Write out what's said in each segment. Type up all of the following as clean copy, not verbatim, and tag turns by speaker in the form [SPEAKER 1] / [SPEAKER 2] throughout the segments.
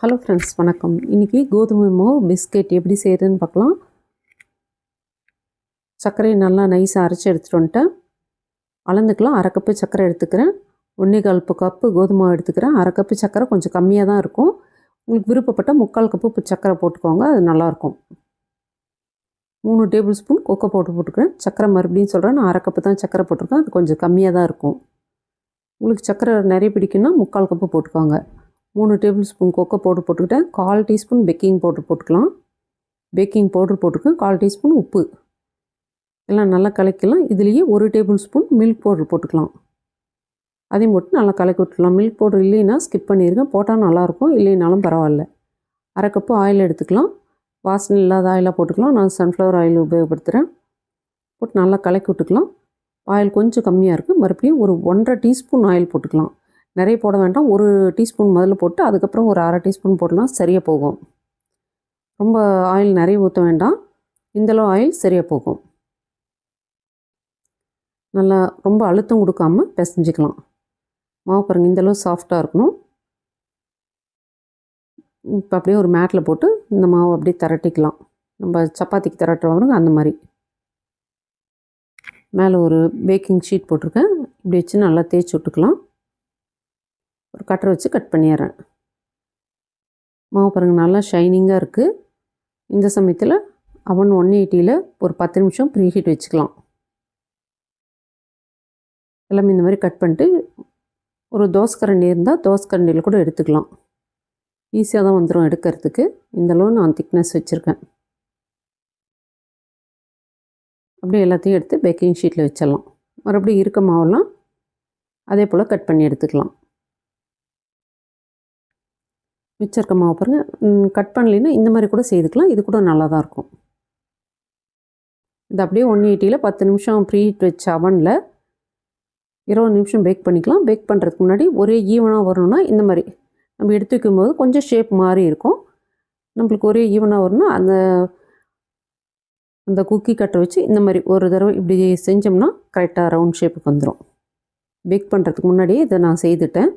[SPEAKER 1] Hello friends, வணக்கம். இன்றைக்கி கோதுமை மாவு பிஸ்கெட் எப்படி செய்கிறதுன்னு பார்க்கலாம். சர்க்கரையை நல்லா நைஸாக அரைச்சி எடுத்துகிட்டு வந்துட்டேன். அளந்துக்கலாம். அரை கப்பு சர்க்கரை எடுத்துக்கிறேன். 1/4 கப்பு கோதுமை மாவு எடுத்துக்கிறேன். அரை கப்பு சர்க்கரை கொஞ்சம் கம்மியாக தான் இருக்கும். உங்களுக்கு விருப்பப்பட்ட 3/4 கப்பு சர்க்கரை போட்டுக்கோங்க, அது நல்லாயிருக்கும். 3 டேபிள் ஸ்பூன் கொக்கோ பவுடர் போட்டுக்கிறேன். சர்க்கரை மறுபடியும் சொல்கிறேன், நான் அரை கப்பு தான் சர்க்கரை போட்டிருக்கேன். அது கொஞ்சம் கம்மியாக தான் இருக்கும். உங்களுக்கு சர்க்கரை நிறைய பிடிக்குன்னா 3/4 கப்பு போட்டுக்கோங்க. 3 டேபிள் ஸ்பூன் கொக்கோ பவுடர் போட்டுக்கிட்டேன். 1/4 டீஸ்பூன் பேக்கிங் பவுடர் போட்டுக்கலாம். பேக்கிங் பவுடர் போட்டுருக்கேன். 1/4 டீஸ்பூன் உப்பு எல்லாம் நல்லா கலக்கலாம். இதுலேயே 1 டேபிள் ஸ்பூன் மில்க் பவுடர் போட்டுக்கலாம். அதையும் போட்டு நல்லா கலக்கி விட்டுக்கலாம். மில்க் பவுடர் இல்லைன்னா ஸ்கிப் பண்ணிடுங்க, போட்டால் நல்லாயிருக்கும், இல்லைனாலும் பரவாயில்ல. அரை கப்பு ஆயில் எடுத்துக்கலாம். வாசனை இல்லாத ஆயிலாக போட்டுக்கலாம். நான் சன்ஃப்ளவர் ஆயில் உபயோகப்படுத்துகிறேன். போட்டு நல்லா கலக்கி விட்டுக்கலாம். ஆயில் கொஞ்சம் கம்மியாக இருக்குது. மறுபடியும் ஒரு 1/2 டீஸ்பூன் ஆயில் போட்டுக்கலாம். நிறைய போட வேண்டாம். 1 டீஸ்பூன் முதல்ல போட்டு அதுக்கப்புறம் ஒரு அரை டீஸ்பூன் போடலாம், சரியாக போகும். ரொம்ப ஆயில் நிறைய ஊற்ற வேண்டாம். இந்தளவு ஆயில் சரியாக போகும். நல்லா ரொம்ப அழுத்தம் கொடுக்காமல் பிசைஞ்சிக்கலாம். மாவு பாருங்கள், இந்தளவு சாஃப்டாக இருக்கணும். இப்போ அப்படியே ஒரு மேட்டில் போட்டு இந்த மாவு அப்படியே திரட்டிக்கலாம். நம்ம சப்பாத்திக்கு திரட்டுறவங்க அந்த மாதிரி. மேலே ஒரு பேக்கிங் ஷீட் போட்டிருக்கேன். இப்படி வச்சு நல்லா தேய்ச்சி விட்டுக்கலாம். ஒரு கட்டரை வச்சு கட் பண்ணிடுறேன். மாவு பாருங்கள், நல்லா ஷைனிங்காக இருக்குது. இந்த சமயத்தில் அவன் 180ல் ஒரு 10 நிமிஷம் ப்ரீ ஹீட் வச்சுக்கலாம். எல்லாமே இந்த மாதிரி கட் பண்ணிட்டு ஒரு தோசைக்கரண்டி இருந்தால் தோசைக்கரண்டியில் கூட எடுத்துக்கலாம். ஈஸியாக தான் வந்துடும் எடுக்கிறதுக்கு. இந்தளவு நான் திக்னஸ் வச்சுருக்கேன். அப்படியே எல்லாத்தையும் எடுத்து பேக்கிங் ஷீட்டில் வச்சிடலாம். மறுபடியும் இருக்க மாவெல்லாம் அதே போல் கட் பண்ணி எடுத்துக்கலாம். மிச்சருக்க மாவு பாருங்கள், கட் பண்ணலைன்னா இந்த மாதிரி கூட செய்துக்கலாம். இது கூட நல்லா தான் இருக்கும். இது அப்படியே 180ல் 10 நிமிஷம் ப்ரீ ஹீட் வச்ச அவனில் 20 நிமிஷம் பேக் பண்ணிக்கலாம். பேக் பண்ணுறதுக்கு முன்னாடி ஒரே ஈவனாக வரணும்னா இந்த மாதிரி நம்ம எடுத்து வைக்கும்போது கொஞ்சம் ஷேப் மாறி இருக்கும். நம்மளுக்கு ஒரே ஈவனாக வரணும்னா அந்த குக்கி கட்டரை வச்சு இந்த மாதிரி ஒரு தடவை இப்படி செஞ்சோம்னா கரெக்டாக ரவுண்ட் ஷேப்புக்கு வந்துடும். பேக் பண்ணுறதுக்கு முன்னாடியே இதை நான் செய்துட்டேன்.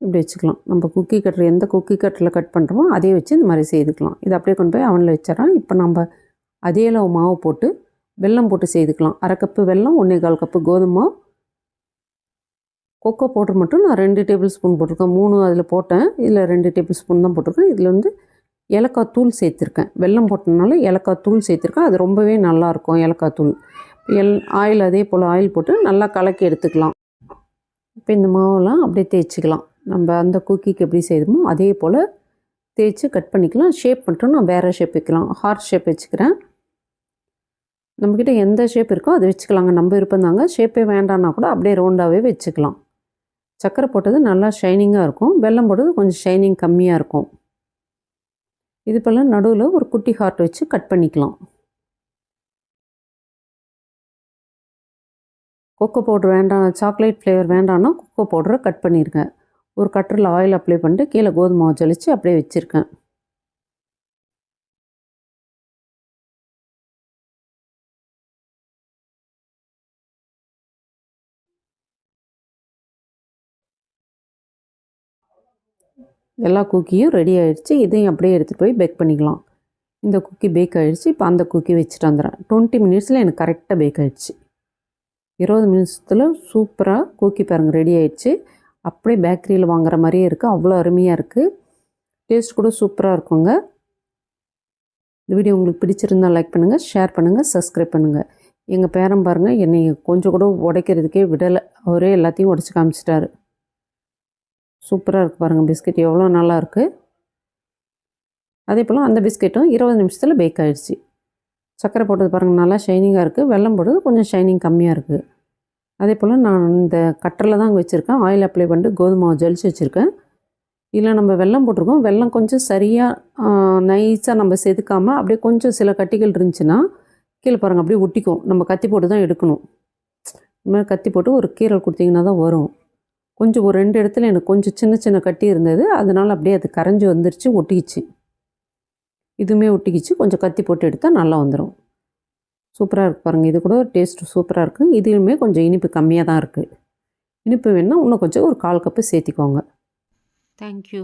[SPEAKER 1] இப்படி வச்சுக்கலாம். நம்ம குக்கி கட்டர் எந்த குக்கி கட்டரில் கட் பண்ணுறோமோ அதே வச்சு இந்த மாதிரி செய்துக்கலாம். இது அப்படியே கொண்டு போய் அவனில் வச்சிடறோம். இப்போ நம்ம அதே அளவு மாவு போட்டு வெல்லம் போட்டு செய்துக்கலாம். அரை கப்பு வெல்லம், 1/4 கப்பு கோதுமை மாவு, கொக்கோ பவுடர் மட்டும் நான் 2 டேபிள் ஸ்பூன் போட்டிருக்கேன். 3 அதில் போட்டேன். இதில் 2 டேபிள் ஸ்பூன் தான் போட்டிருக்கேன். இதில் ஏலக்காய் தூள் சேர்த்துருக்கேன். வெல்லம் போட்டதுனால ஏலக்காய் தூள் சேர்த்துருக்கேன். அது ரொம்பவே நல்லாயிருக்கும் ஏலக்காய் தூள். ஆயில் அதே போல் ஆயில் போட்டு நல்லா கலக்கி எடுத்துக்கலாம். இப்போ இந்த மாவெல்லாம் அப்படியே தேய்ச்சிக்கலாம். நம்ம அந்த குக்கிக்கு எப்படி செய்யணுமோ அதே போல் தேய்ச்சி கட் பண்ணிக்கலாம். ஷேப் மட்டும் நான் வேறு ஷேப் வைக்கலாம். ஹார்ட் ஷேப் வச்சுக்கிறேன். நம்மக்கிட்ட எந்த ஷேப் இருக்கோ அதை வச்சுக்கலாங்க. நம்ம விருப்பம் தாங்க. ஷேப்பே வேண்டான்னா கூட அப்படியே ரவுண்டாகவே வச்சுக்கலாம். சர்க்கரை போட்டது நல்லா ஷைனிங்காக இருக்கும். வெல்லம் போட்டது கொஞ்சம் ஷைனிங் கம்மியாக இருக்கும். இது போல் நடுவில் ஒரு குட்டி ஹார்ட் வச்சு கட் பண்ணிக்கலாம். கொக்கோ பவுடர் வேண்டாம், சாக்லேட் ஃப்ளேவர் வேண்டான்னா கொக்கோ பவுடரை கட் பண்ணியிருக்கேன். ஒரு கட்டரில் ஆயில் அப்ளை பண்ணிட்டு கீழே கோதுமை மாவு ஜலிச்சு அப்படியே வச்சுருக்கேன். எல்லா குக்கியும் ரெடி ஆகிடுச்சு. இதையும் அப்படியே எடுத்துகிட்டு போய் பேக் பண்ணிக்கலாம். இந்த குக்கி பேக் ஆகிடுச்சு. இப்போ அந்த குக்கி வச்சுட்டு வந்துடுறேன். 20 மினிட்ஸில் எனக்கு கரெக்டாக பேக் ஆகிடுச்சு. 20 நிமிஷத்தில் சூப்பராக குக்கி பாருங்கள் ரெடி ஆகிடுச்சு. அப்படியே பேக்கரியில் வாங்குற மாதிரியே இருக்குது. அவ்வளோ அருமையாக இருக்குது. டேஸ்ட் கூட சூப்பராக இருக்குங்க. இந்த வீடியோ உங்களுக்கு பிடிச்சிருந்தால் லைக் பண்ணுங்கள், ஷேர் பண்ணுங்கள், சப்ஸ்கிரைப் பண்ணுங்கள். எங்கள் பேரன் பாருங்கள், என்னை கொஞ்சம் கூட உடைக்கிறதுக்கே விடலை. அவரே எல்லாத்தையும் உடச்சி காமிச்சிட்டாரு. சூப்பராக இருக்குது பாருங்கள். பிஸ்கெட் எவ்வளோ நல்லா இருக்குது. அதே போல் அந்த பிஸ்கெட்டும் 20 நிமிஷத்தில் பேக் ஆகிடுச்சு. சர்க்கரை போட்டது பாருங்கள், நல்லா ஷைனிங்காக இருக்குது. வெல்லம் போட்டது கொஞ்சம் ஷைனிங் கம்மியாக இருக்குது. அதே போல் நான் இந்த கட்டரில் தான் வச்சுருக்கேன். ஆயில் அப்ளை பண்ணிட்டு கோதுமை மாவு ஜலிச்சு வச்சுருக்கேன். இதில் நம்ம வெல்லம் போட்டிருக்கோம். வெல்லம் கொஞ்சம் சரியாக நைஸாக நம்ம செதுக்காமல் அப்படியே கொஞ்சம் சில கட்டிகள் இருந்துச்சுன்னா கீழே பாருங்கள் அப்படியே ஒட்டிக்கும். நம்ம கத்தி போட்டு தான் எடுக்கணும். இந்த மாதிரி கத்தி போட்டு ஒரு கீரல் கொடுத்திங்கன்னா தான் வரும். கொஞ்சம் ஒரு 2 இடத்துல எனக்கு கொஞ்சம் சின்ன சின்ன கட்டி இருந்தது. அதனால் அப்படியே அது கரைஞ்சி வந்துருச்சு, ஒட்டிக்கிச்சு. இதுவுமே ஒட்டிக்கிச்சு. கொஞ்சம் கத்தி போட்டு எடுத்தால் நல்லா வந்துடும். சூப்பராக இருக்குது பாருங்கள். இது கூட டேஸ்ட்டு சூப்பராக இருக்குது. இதுவுமே கொஞ்சம் இனிப்பு கம்மியாக தான் இருக்குது. இனிப்பு வேணுன்னா இன்னும் கொஞ்சம் ஒரு 1/4 கப்பு சேர்த்திக்கோங்க. தேங்க்யூ.